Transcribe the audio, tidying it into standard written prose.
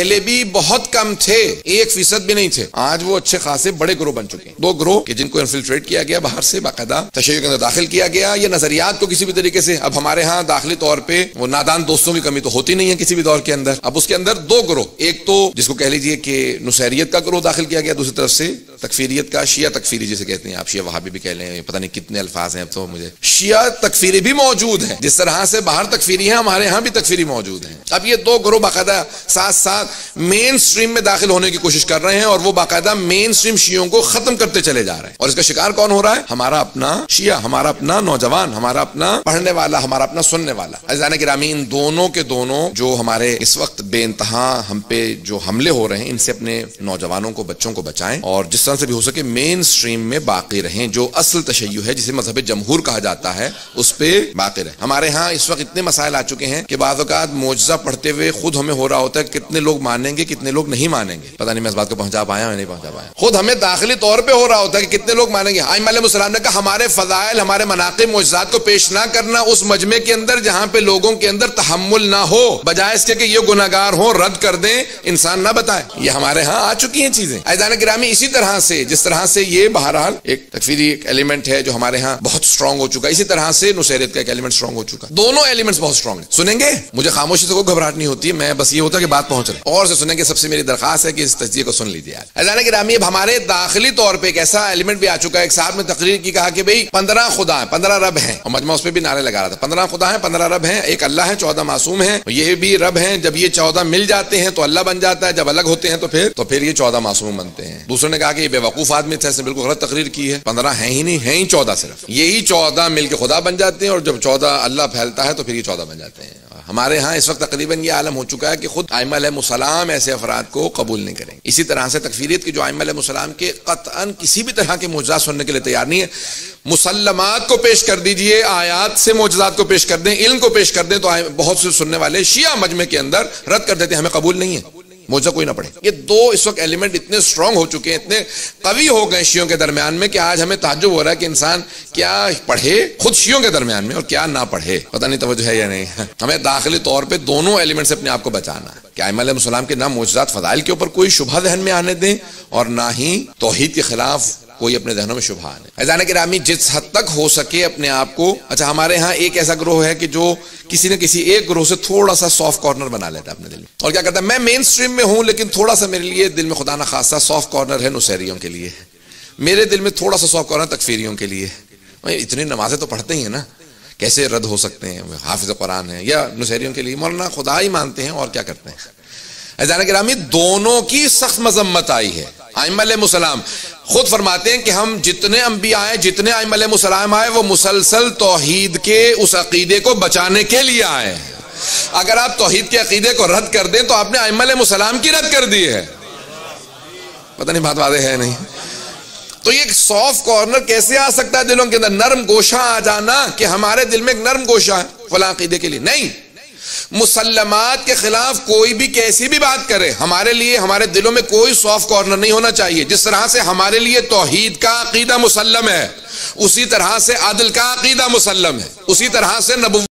پہلے بھی بہت کم تھے، 1% بھی نہیں تھے، آج وہ اچھے خاصے بڑے گروہ بن چکے ہیں۔ 2 گروہ کہ جن کو انفلٹریٹ کیا گیا باہر سے، باقاعدہ تشیع کے اندر داخل کیا گیا، یہ نظریات کو کسی بھی طریقے سے، اب ہمارے ہاں داخلی طور پہ وہ نادان دوستوں کی کمی تو ہوتی نہیں ہے کسی بھی دور کے اندر، اب اس کے اندر 2 گروہ، ایک تو جس کو کہہ لیجئے کہ نصیریت کا گروہ داخل کیا گیا، دوسری طرف سے تکفیریت کا، شیعہ تکفیری جسے کہتے ہیں آپ، شیعہ وہابی بھی کہہ لیں، پتہ نہیں کتنے الفاظ ہیں اب تو مجھے، شیعہ تکفیری بھی موجود ہیں، جس طرح سے باہر تکفیری ہیں ہمارے ہاں بھی تکفیری موجود ہیں۔ اب یہ 2 گروہ باقاعدہ ساتھ ساتھ مین سٹریم میں داخل ہونے کی کوشش کر رہے ہیں، اور وہ باقاعدہ مین سٹریم شیعوں کو ختم کرتے چلے جا رہے ہیں، اور اس کا شکار کون ہو رہا ہے؟ ہمارا اپنا شیعہ، ہمارا اپنا نوجوان، ہمارا اپنا پڑھنے والا، ہمارا اپنا سننے والا۔ عزیزان گرامی، ان دونوں کے دونوں جو ہمارے اس وقت بے انتہا ہم پہ جو حملے ہو رہے ہیں، ان سے اپنے نوجوانوں کو، بچوں کو بچائیں، اور جس طرح سے بھی ہو سکے مین سٹریم میں باقی رہیں، جو اصل تشیع ہے جسے مذہب جمہور کہا جاتا ہے اس پہ باقی رہیں۔ ہمارے ہاں اس وقت اتنے مسائل آ چکے ہیں کہ بعض اوقات معجزہ پڑھتے ہوئے خود ہمیں ہو رہا ہوتا ہے کتنے لوگ مانیں گے کتنے لوگ نہیں مانیں گے، پتہ نہیں میں اس بات کو پہنچا پایا یا نہیں پہنچا پایا، خود ہمیں داخلی طور پہ ہو رہا ہوتا ہے کہ کتنے لوگ مانیں گے۔ ائمہ علیہ السلام نے کہا ہمارے فضائل، ہمارے مناقب، معجزات کو پیش نہ کرنا اس مجمع کے اندر جہاں پہ لوگوں کے اندر تحمل نہ ہو، بجائے اس کے کہ یہ گناہگار ہوں رد کر دیں، انسان نہ بتائے۔ یہ ہمارے ہاں آ چکی ہیں چیزیں۔ عزیزان گرامی، اسی طرح سے جس طرح سے یہ بہرحال ایک تکفیری ایک ایلیمنٹ ہے جو ہمارے ہاں بہت سٹرونگ ہو چکا ہے، اسی طرح سے نصیرت کا ایک ایلیمنٹ سٹرونگ ہو چکا ہے۔ دونوں ایلیمنٹس بہت سٹرونگ ہیں۔ سنیں گے؟ مجھے خاموشی سے کوئی گھبراہٹ نہیں ہوتی ہے، میں بس یہ ہوتا ہے کہ بات پہنچ رہے اور سے سنیں گے۔ سب سے میری درخواست ہے کہ اس تجزیے کو سن لیجیے۔ عزیزان گرامی، اب ہمارے داخلی طور پہ ایک ایسا ایلیمنٹ بھی آ چکا ہے۔ ایک صاحب نے تقریر کی، کہا کہ بھئی 15 خدا ہیں، 15 رب ہیں، اور مجمع اس پہ بھی نعرے لگا رہا تھا 15 خدا ہیں، 15 رب ہیں، ایک اللہ ہے، 14 معصوم ہیں، یہ بھی رب ہیں، جب یہ 14 مل جاتے ہیں تو اللہ بن جاتا ہے، جب الگ ہوتے ہیں تو پھر یہ 14 معصوم بنتے ہیں۔ دوسرے نے کہا کہ یہ بے وقوف آدمی تھا، اس نے بالکل غلط تقریر کی ہے، 15 ہیں ہی نہیں، ہیں ہی 14 صرف، یہی 14 مل کے خدا بن جاتے ہیں، اور جب 14 اللہ پھیلتا ہے تو پھر یہ 14 بن جاتے ہیں۔ ہمارے ہاں اس وقت تقریباً یہ عالم ہو چکا ہے کہ خود ائمہ علیہ السلام ایسے افراد کو قبول نہیں کریں۔ اسی طرح سے تکفیریت کی جو ائمہ علیہ السلام کے قطعاً کسی بھی طرح کے معجزات سننے کے لیے تیار نہیں ہے، مسلمات کو پیش کر دیجئے، آیات سے معجزات کو پیش کر دیں، علم کو پیش کر دیں، تو بہت سے سننے والے شیعہ مجمع کے اندر رد کر دیتے ہیں، ہمیں قبول نہیں ہے، معجزہ کوئی نہ پڑھے۔ یہ 2 اس وقت ایلیمنٹ اتنے سٹرونگ ہو چکے ہیں، اتنے قوی ہو گئے شیعوں کے درمیان میں کہ آج ہمیں تعجب ہو رہا ہے کہ انسان کیا پڑھے خود شیعوں کے درمیان میں اور کیا نہ پڑھے، پتہ نہیں توجہ ہے یا نہیں۔ ہمیں داخلی طور پہ دونوں ایلیمنٹ سے اپنے آپ کو بچانا ہے کہ ائمہ علیہ السلام کے نہ معجزات فضائل کے اوپر کوئی شبہ ذہن میں آنے دیں، اور نہ ہی توحید کے خلاف کوئی اپنے ذہنوں میں شبہ آنے۔ عزیزان گرامی، جس حد تک ہو سکے اپنے آپ کو، اچھا ہمارے ہاں ایک ایسا گروہ ہے کہ جو کسی نہ کسی ایک گروہ سے تھوڑا سا سافٹ کارنر بنا لیتا ہے اپنے دل میں، اور کیا کرتا ہے، میں مین سٹریم میں ہوں لیکن تھوڑا سا میرے لیے دل میں خدا نہ خاصا سافٹ کارنر ہے نصیریوں کے لیے، میرے دل میں تھوڑا سا سافٹ کارنر تکفیریوں کے لیے۔ اتنی نمازیں تو پڑھتے ہی ہیں نا، کیسے رد ہو سکتے ہیں، حافظ قرآن ہیں یا نصیریوں کے لیے مولانا خدا ہی مانتے ہیں اور کیا کرتے ہیں۔ عزیزان گرامی، دونوں کی سخت مذمت آئی ہے۔ ائمہ علیہ السلام خود فرماتے ہیں کہ ہم جتنے انبیاء آئے، جتنے ائمہ علیہ السلام آئے، وہ مسلسل توحید کے اس عقیدے کو بچانے کے لیے آئے ہیں۔ اگر آپ توحید کے عقیدے کو رد کر دیں تو آپ نے ائمہ علیہ السلام کی رد کر دی ہے۔ پتہ نہیں بات واضح ہے نہیں؟ تو یہ ایک سافٹ کارنر کیسے آ سکتا ہے دلوں کے اندر، نرم گوشہ آ جانا کہ ہمارے دل میں ایک نرم گوشہ ہے فلاں عقیدے کے لیے؟ نہیں، مسلمات کے خلاف کوئی بھی کیسی بھی بات کرے، ہمارے لیے ہمارے دلوں میں کوئی سافٹ کارنر نہیں ہونا چاہیے۔ جس طرح سے ہمارے لیے توحید کا عقیدہ مسلم ہے، اسی طرح سے عدل کا عقیدہ مسلم ہے، اسی طرح سے نبوت